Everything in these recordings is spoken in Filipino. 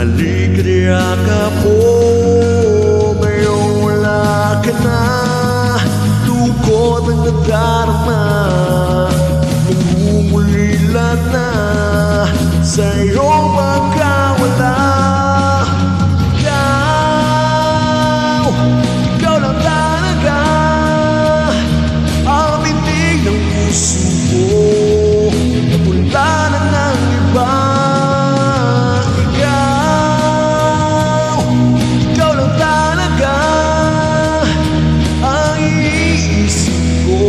Halika niyakap mo, ngayon wala ka na. Lungkot ang nadarama, nangungulila na sa iyong pagkawala. Ikaw lang talaga ang tinig ng puso ko, napula na ng iba. Ikaw lang talaga ang iniisip ko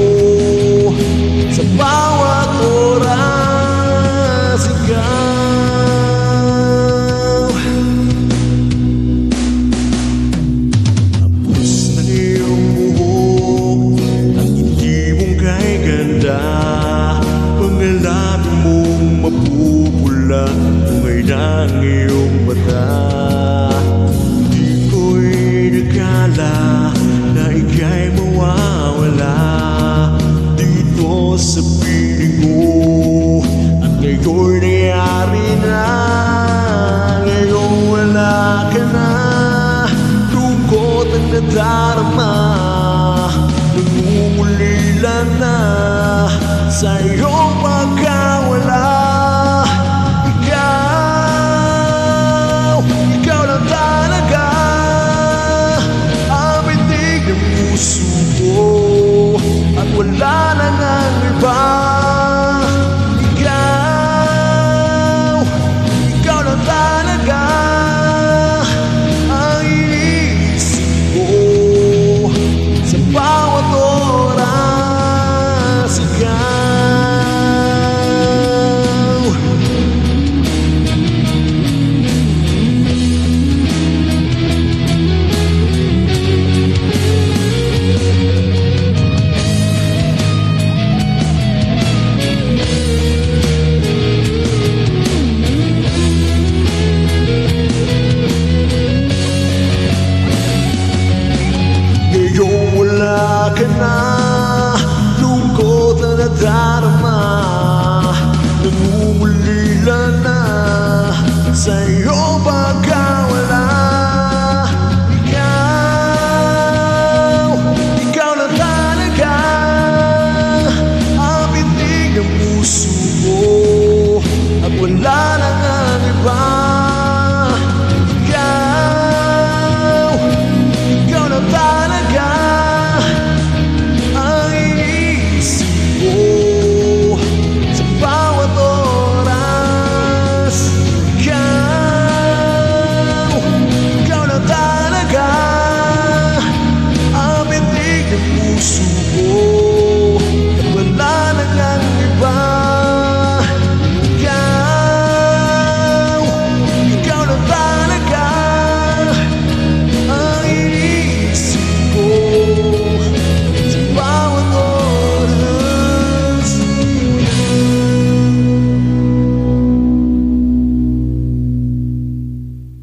sa bawat oras. Ikaw tapos ng iyong buhok, ang hindi mong kay ganda, mga labi mong mapupula, tungay ng iyong mata. Di ko'y nagkala na ika'y mawawala dito sa piling ko, at ngayon'y nangyari na. Ngayon wala ka na, lungkot ang nadarama, nangungulila na sa iyong pagkawala. Ikaw lang talaga ang bitig ng puso ko, at wala na ngang iba. Ikaw lang talaga ang iniisip ko sa bawat oras. Ngayon wala ka na, lungkot na nadarama, nangungulila na sa iyong pagkawala. Ikaw lang talaga ang bitig ng puso ko, at wala na ngang iba.